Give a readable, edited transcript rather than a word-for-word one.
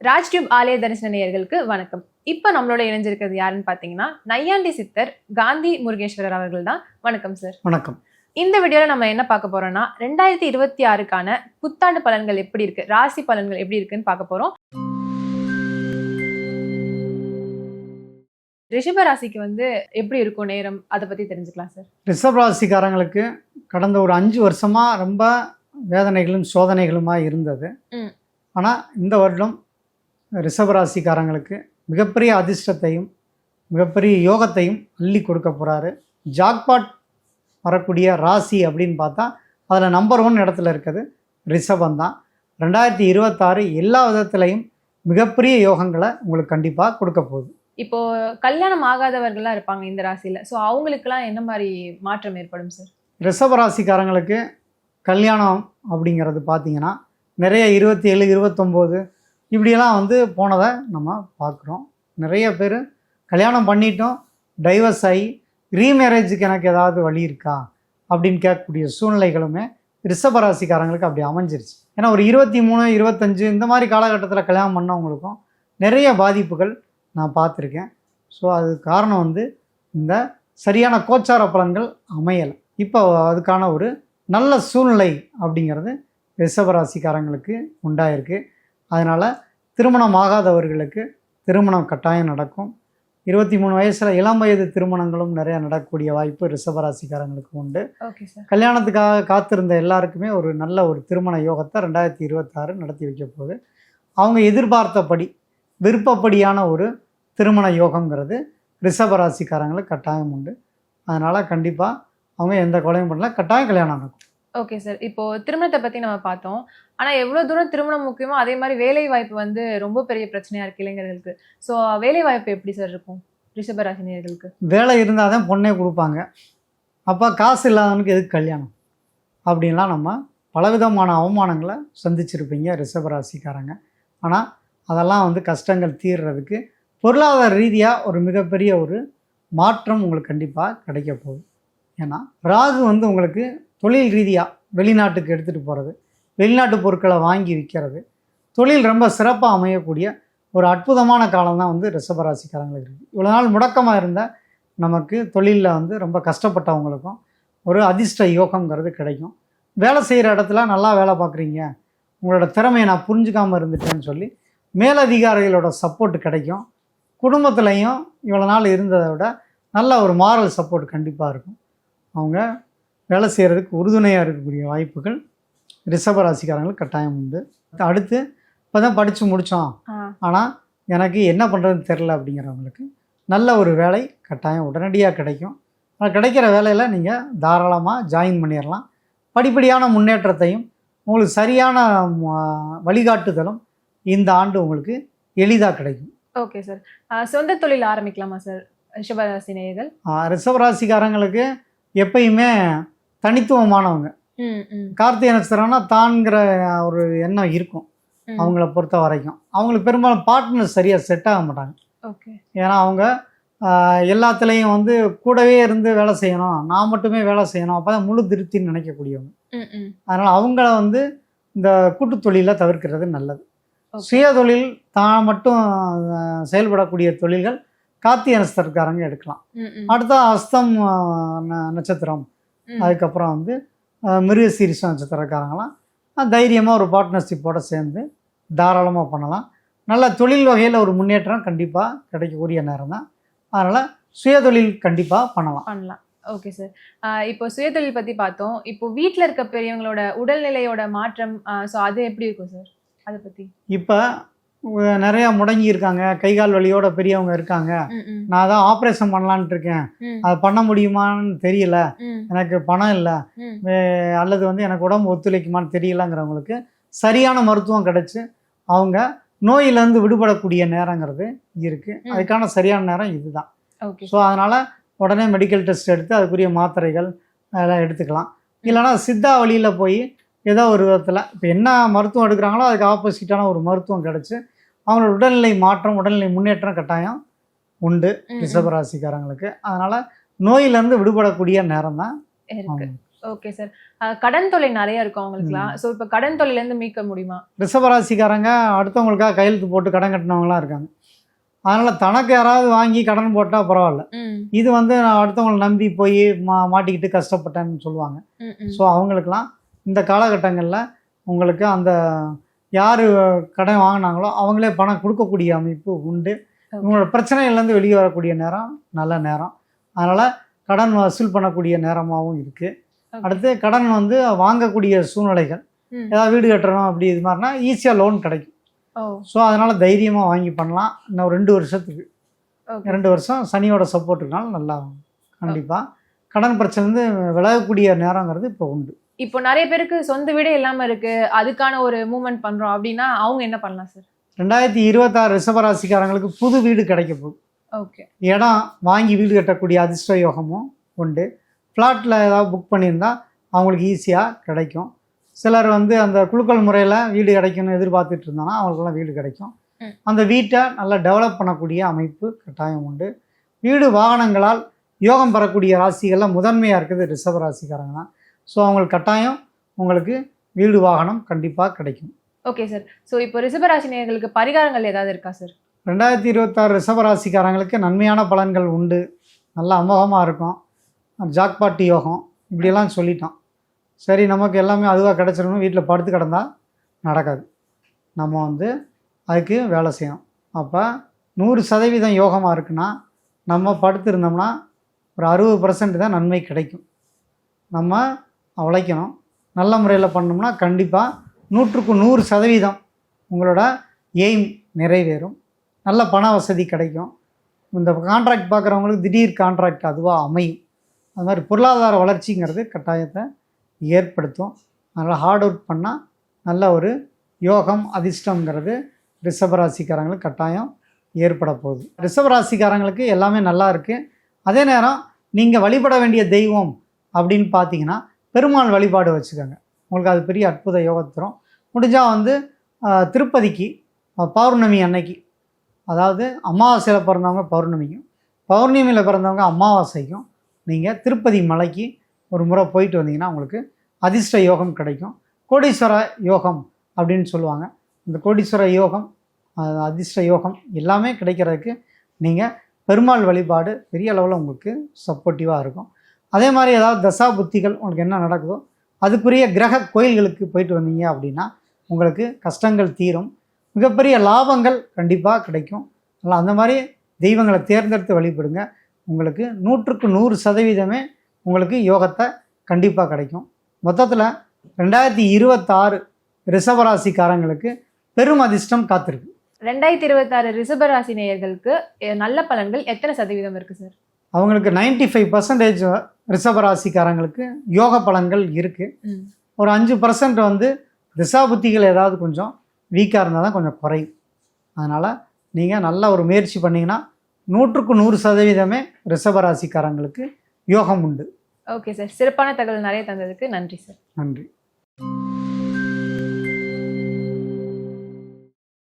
ராஜ்டியூப் ஆலய தரிசன நேயர்களுக்கு வணக்கம். இப்ப நம்மளோட இணைஞ்சிருக்கிறது யாருன்னு பாத்தீங்கன்னா நையாண்டி சித்தர் காந்தி முருகேஸ்வரர் அவர்கள் தான். வணக்கம் சார். வணக்கம். இந்த வீடியோல நம்ம என்ன பார்க்க போறோம்னா 2026க்கான புத்தாண்டு பலன்கள் எப்படி இருக்கு, ராசி பலன்கள் எப்படி இருக்குன்னு பார்க்க போறோம். ரிஷப ராசிக்கு எப்படி இருக்கும் நேரம், அதை பத்தி தெரிஞ்சுக்கலாம் சார். ரிஷப ராசிக்காரங்களுக்கு கடந்த ஒரு 5 வருஷமா ரொம்ப வேதனைகளும் சோதனைகளுமா இருந்தது. ஆனால் இந்த வருடம் ரிஷபராசிக்காரங்களுக்கு மிகப்பெரிய அதிர்ஷ்டத்தையும் மிகப்பெரிய யோகத்தையும் அள்ளி கொடுக்க போகிறாரு. ஜாக்பாட் வரக்கூடிய ராசி அப்படின்னு பார்த்தா அதில் நம்பர் 1 இடத்துல இருக்குது ரிஷபம் தான். 2026 எல்லா விதத்துலையும் மிகப்பெரிய யோகங்களை உங்களுக்கு கண்டிப்பாக கொடுக்க போகுது. இப்போ கல்யாணம் ஆகாதவர்கள்லாம் இருப்பாங்க இந்த ராசியில், ஸோ அவங்களுக்குலாம் என்ன மாதிரி மாற்றம் ஏற்படும் சார்? ரிஷபராசிக்காரங்களுக்கு கல்யாணம் அப்படிங்கிறது பார்த்தீங்கன்னா நிறைய 27, 29 இப்படியெல்லாம் போனதை நம்ம பார்க்குறோம். நிறைய பேர் கல்யாணம் பண்ணிட்டோம், டைவர்ஸ் ஆகி ரீமேரேஜுக்கு எனக்கு ஏதாவது வழி இருக்கா அப்படின்னு கேட்கக்கூடிய சூழ்நிலைகளுமே ரிஷபராசிக்காரங்களுக்கு அப்படி அமைஞ்சிருச்சு. ஏன்னா ஒரு 23, 25 இந்த மாதிரி காலகட்டத்தில் கல்யாணம் பண்ணவங்களுக்கும் நிறைய பாதிப்புகள் நான் பார்த்துருக்கேன். ஸோ அது காரணம் இந்த சரியான கோச்சார பலன்கள் அமையலை. இப்போ அதுக்கான ஒரு நல்ல சூழ்நிலை அப்படிங்கிறது ரிஷபராசிக்காரங்களுக்கு உண்டாயிருக்கு. அதனால் திருமணம் ஆகாதவர்களுக்கு திருமணம் கட்டாயம் நடக்கும். 23 வயசில் இளம் வயது திருமணங்களும் நிறைய நடக்கக்கூடிய வாய்ப்பு ரிஷபராசிக்காரங்களுக்கு உண்டு. கல்யாணத்துக்காக காத்திருந்த எல்லாருக்குமே ஒரு நல்ல ஒரு திருமண யோகத்தை 2026 நடத்தி வைக்க போகுது. அவங்க எதிர்பார்த்தபடி விருப்பப்படியான ஒரு திருமண யோகங்கிறது ரிஷபராசிக்காரங்களுக்கு கட்டாயம் உண்டு. அதனால் கண்டிப்பாக அவங்க எந்த கொலையும் பண்ணல, கட்டாயம் கல்யாணம் நடக்கும். Okay sir. இப்போ திருமணத்தை பற்றி நம்ம பார்த்தோம். ஆனால் எவ்வளோ தூரம் திருமணம் முக்கியமோ அதே மாதிரி வேலை வாய்ப்பு ரொம்ப பெரிய பிரச்சனையாக இருக்குது இளைஞர்களுக்கு. ஸோ வேலை வாய்ப்பு எப்படி சார் இருக்கும் ரிஷபராசினியர்களுக்கு? வேலை இருந்தால் தான் பொண்ணே கொடுப்பாங்க. அப்போ காசு இல்லாதவனுக்கு எதுக்கு கல்யாணம் அப்படின்லாம் நம்ம பலவிதமான அவமானங்களை சந்திச்சிருப்பீங்க ரிஷபராசிக்காரங்க. ஆனால் அதெல்லாம் கஷ்டங்கள் தீர்றதுக்கு பொருளாதார ரீதியாக ஒரு மிகப்பெரிய ஒரு மாற்றம் உங்களுக்கு கண்டிப்பாக கிடைக்க போகுது. ஏன்னா ராகு உங்களுக்கு தொழில் ரீதியாக வெளிநாட்டுக்கு எடுத்துகிட்டு போகிறது, வெளிநாட்டு பொருட்களை வாங்கி விற்கிறது, தொழில் ரொம்ப சிறப்பாக அமையக்கூடிய ஒரு அற்புதமான காலம் தான் ரிஷபராசிக்காரங்களுக்கு இருக்குது. இவ்வளோ நாள் முடக்கமாக இருந்த நமக்கு தொழிலில் ரொம்ப கஷ்டப்பட்டவங்களுக்கும் ஒரு அதிர்ஷ்ட யோகங்கிறது கிடைக்கும். வேலை செய்கிற இடத்துல நல்லா வேலை பார்க்குறீங்க, உங்களோட திறமையை நான் புரிஞ்சுக்காமல் இருந்துட்டேன்னு சொல்லி மேலதிகாரிகளோட சப்போர்ட் கிடைக்கும். குடும்பத்துலேயும் இவ்வளோ நாள் இருந்ததை விட நல்ல ஒரு மாரல் சப்போர்ட் கண்டிப்பாக இருக்கும். அவங்க வேலை செய்கிறதுக்கு உறுதுணையாக இருக்கக்கூடிய வாய்ப்புகள் ரிஷபராசிக்காரங்களுக்கு கட்டாயம் உண்டு. அடுத்து இப்போ தான் படித்து முடித்தோம், ஆனால் எனக்கு என்ன பண்ணுறதுன்னு தெரில அப்படிங்கிறவங்களுக்கு நல்ல ஒரு வேலை கட்டாயம் உடனடியாக கிடைக்கும். ஆனால் கிடைக்கிற வேலையில் நீங்கள் தாராளமாக ஜாயின் பண்ணிடலாம். படிப்படியான முன்னேற்றத்தையும் உங்களுக்கு சரியான வழிகாட்டுதலும் இந்த ஆண்டு உங்களுக்கு எளிதாக கிடைக்கும். Okay sir. சொந்த தொழில் ஆரம்பிக்கலாமா சார் ரிஷபராசி நேயர்கள்? ரிஷபராசிக்காரங்களுக்கு எப்பயுமே தனித்துவமானவங்க. கார்த்திகை நட்சத்திரம்னா தான்கிற ஒரு எண்ணம் இருக்கும் அவங்கள பொறுத்த வரைக்கும். அவங்களுக்கு பெரும்பாலும் பார்ட்னர் சரியாக செட் ஆக மாட்டாங்க. ஓகே. ஏன்னா அவங்க எல்லாத்துலேயும் கூடவே இருந்து வேலை செய்யணும், நான் மட்டுமே வேலை செய்யணும், அப்போ தான் முழு திருப்தின்னு நினைக்கக்கூடியவங்க. அதனால் அவங்கள இந்த கூட்டு தொழிலை தவிர்க்கிறது நல்லது. சுய தொழில் தான் மட்டும் செயல்படக்கூடிய தொழில்கள் கார்த்திகை நட்சத்திரக்காரங்க எடுக்கலாம். அடுத்த அஸ்தம் நட்சத்திரம், அதுக்கப்புறம் மிருகசீரிஷ நட்சத்திரக்காரங்களாம் தைரியமாக ஒரு பார்ட்னர்ஷிப்போடு சேர்ந்து தாராளமாக பண்ணலாம். நல்ல தொழில் வகையில் ஒரு முன்னேற்றம் கண்டிப்பாக கிடைக்கக்கூடிய நேரம் தான். அதனால் சுயதொழில் கண்டிப்பாக பண்ணலாம். Okay sir. இப்போ சுயதொழில் பற்றி பார்த்தோம். இப்போ வீட்டில் இருக்க பெரியவங்களோட உடல்நிலையோட மாற்றம், ஸோ அது எப்படி இருக்கும் சார், அதை பற்றி? இப்போ நிறையா முடங்கி இருக்காங்க, கை கால் வலியோட பெரியவங்க இருக்காங்க, நான் தான் ஆப்ரேஷன் பண்ணலான்ட்டு இருக்கேன், அதை பண்ண முடியுமான்னு தெரியல, எனக்கு பணம் இல்லை, அல்லது எனக்கு உடம்பு ஒத்துழைக்குமான்னு தெரியலங்கிறவங்களுக்கு சரியான மருத்துவம் கிடைச்சி அவங்க நோயிலேருந்து விடுபடக்கூடிய நேரங்கிறது இருக்குது. அதுக்கான சரியான நேரம் இதுதான். ஸோ அதனால் உடனே மெடிக்கல் டெஸ்ட் எடுத்து அதுக்குரிய மாத்திரைகள் அதெல்லாம் எடுத்துக்கலாம். இல்லைனா சித்தா வழியில் போய் ஏதோ ஒரு விதத்தில் இப்போ என்ன மருத்துவம் எடுக்கிறாங்களோ அதுக்கு ஆப்போசிட்டான ஒரு மருத்துவம் கிடச்சி அவங்களோட உடல்நிலை மாற்றம், உடல்நிலை முன்னேற்றம் கட்டாயம் உண்டு ரிஷபராசிக்காரங்களுக்கு. அதனால் நோயிலேருந்து விடுபடக்கூடிய நேரம் தான். Okay sir. கடன் தொல்லை நிறைய இருக்கும் அவங்களுக்குலாம். ஸோ இப்போ கடன் தொல்லையிலேருந்து மீட்க முடியுமா? ரிஷபராசிக்காரங்க அடுத்தவங்களுக்காக கையெழுத்து போட்டு கடன் கட்டினவங்களாம் இருக்காங்க. அதனால் தனக்கு யாராவது வாங்கி கடன் போட்டால் பரவாயில்ல. இது வந்து நான் அடுத்தவங்களை நம்பி போய் மாட்டிக்கிட்டு கஷ்டப்பட்டேன்னு சொல்லுவாங்க. ஸோ அவங்களுக்கெல்லாம் இந்த காலகட்டங்களில் உங்களுக்கு அந்த யார் கடன் வாங்கினாங்களோ அவங்களே பணம் கொடுக்கக்கூடிய அமைப்பு உண்டு. உங்களோட பிரச்சனைகள்லேருந்து வெளியே வரக்கூடிய நேரம் நல்ல நேரம். அதனால் கடன் வசூல் பண்ணக்கூடிய நேரமாகவும் இருக்குது. அடுத்து கடன் வந்து வாங்கக்கூடிய சூழ்நிலைகள், ஏதாவது வீடு கட்டுறோம் அப்படி இது மாதிரினா ஈஸியாக லோன் கிடைக்கும். ஸோ அதனால் தைரியமாக வாங்கி பண்ணலாம். இன்னும் 2 வருஷத்துக்கு 2 வருஷம் சனியோட சப்போர்ட் இருக்கனால நல்லா கண்டிப்பாக கடன் பிரச்சனைலேருந்து விலகக்கூடிய நேரங்கிறது இப்போ உண்டு. இப்போ நிறைய பேருக்கு சொந்த வீடே இல்லாமல் இருக்குது, அதுக்கான ஒரு மூவ்மெண்ட் பண்ணுறோம் அப்படின்னா அவங்க என்ன பண்ணலாம் சார்? 2026 ரிஷபராசிக்காரங்களுக்கு புது வீடு கிடைக்க போகுது. ஓகே. இடம் வாங்கி வீடு கட்டக்கூடிய அதிர்ஷ்ட யோகமும் உண்டு. ஃப்ளாட்டில் ஏதாவது புக் பண்ணியிருந்தா அவங்களுக்கு ஈஸியாக கிடைக்கும். சிலர் வந்து அந்த குலுக்கல் முறையில் வீடு கிடைக்கும்னு எதிர்பார்த்துட்டு இருந்தாங்கன்னா அவங்களுக்கெல்லாம் வீடு கிடைக்கும். அந்த வீட்டை நல்லா டெவலப் பண்ணக்கூடிய அமைப்பு கட்டாயம் உண்டு. வீடு வாகனங்களால் யோகம் பெறக்கூடிய ராசிகளில் முதன்மையாக இருக்குது ரிஷபராசிக்காரங்க தான். ஸோ அவங்களுக்கு கட்டாயம் உங்களுக்கு வீடு வாகனம் கண்டிப்பாக கிடைக்கும். Okay sir. ஸோ இப்போ ரிஷபராசி நேயர்களுக்கு பரிகாரங்கள் ஏதாவது இருக்கா சார்? 2026 ரிஷபராசிக்காரங்களுக்கு நன்மையான பலன்கள் உண்டு. நல்லா அமோகமாக இருக்கும். ஜாக்பாட் யோகம் இப்படியெல்லாம் சொல்லிட்டோம். சரி நமக்கு எல்லாமே அதுவாக கிடச்சிடணும் வீட்டில் படுத்து கிடந்தால் நடக்காது. நம்ம வந்து அதுக்கு வேலை செய்யணும். அப்போ 100% யோகமாக இருக்குன்னா நம்ம படுத்திருந்தோம்னா ஒரு 60% தான் நன்மை கிடைக்கும். நம்ம உழைக்கணும். நல்ல முறையில் பண்ணோம்னா கண்டிப்பாக 100க்கு 100% உங்களோட எய்ம் நிறைவேறும். நல்ல பண வசதி கிடைக்கும். இந்த கான்ட்ராக்ட் பார்க்குறவங்களுக்கு திடீர் கான்ட்ராக்ட் அதுவாக அமையும். அது மாதிரி பொருளாதார வளர்ச்சிங்கிறது கட்டாயத்தை ஏற்படுத்தும். அதனால் ஹார்ட் ஒர்க் பண்ணால் நல்ல ஒரு யோகம் அதிர்ஷ்டங்கிறது ரிஷபராசிக்காரங்களுக்கு கட்டாயம் ஏற்பட போகுது. ரிஷபராசிக்காரங்களுக்கு எல்லாமே நல்லா இருக்குது. அதே நேரம் நீங்கள் வழிபட வேண்டிய தெய்வம் அப்படின்னு பார்த்தீங்கன்னா பெருமாள் வழிபாடு வச்சுக்கோங்க. உங்களுக்கு அது பெரிய அற்புத யோகத்தை தரும். முடிஞ்சால் வந்து திருப்பதிக்கு பௌர்ணமி அன்னைக்கு, அதாவது அமாவாசையில் பிறந்தவங்க பௌர்ணமிக்கும், பௌர்ணமியில் பிறந்தவங்க அமாவாசைக்கும் நீங்கள் திருப்பதி மலைக்கு ஒரு முறை போயிட்டு வந்தீங்கன்னா உங்களுக்கு அதிர்ஷ்ட யோகம் கிடைக்கும். கோடீஸ்வர யோகம் அப்படின்னு சொல்லுவாங்க. இந்த கோடீஸ்வர யோகம், அதிர்ஷ்ட யோகம் எல்லாமே கிடைக்கிறதுக்கு நீங்கள் பெருமாள் வழிபாடு பெரிய அளவில் உங்களுக்கு சப்போர்ட்டிவாக இருக்கும். அதே மாதிரி ஏதாவது தசா புத்திகள் உங்களுக்கு என்ன நடக்குதோ அதுக்குரிய கிரக கோயில்களுக்கு போயிட்டு வந்தீங்க அப்படின்னா உங்களுக்கு கஷ்டங்கள் தீரும். மிகப்பெரிய லாபங்கள் கண்டிப்பாக கிடைக்கும். அதனால் அந்த மாதிரி தெய்வங்களை தேர்ந்தெடுத்து வழிபடுங்க. உங்களுக்கு 100க்கு 100% உங்களுக்கு யோகத்தை கண்டிப்பாக கிடைக்கும். மொத்தத்தில் 2026 ரிஷபராசிக்காரங்களுக்கு பெரும் அதிர்ஷ்டம் காத்திருக்கு. 2026 ரிஷபராசி நேயர்களுக்கு நல்ல பலன்கள் எத்தனை சதவீதம் இருக்குது சார்? அவங்களுக்கு 95% ரிஷபராசிக்காரங்களுக்கு யோக பலன்கள் இருக்குது. ஒரு 5% வந்து திசாபுத்திகள் ஏதாவது கொஞ்சம் வீக்காக இருந்தால் தான் கொஞ்சம் குறையும். அதனால் நீங்கள் நல்ல ஒரு முயற்சி பண்ணிங்கன்னா 100க்கு 100% ரிஷபராசிக்காரங்களுக்கு யோகம் உண்டு. Okay sir. சிறப்பான தகவல் நிறைய தந்ததுக்கு நன்றி சார். நன்றி.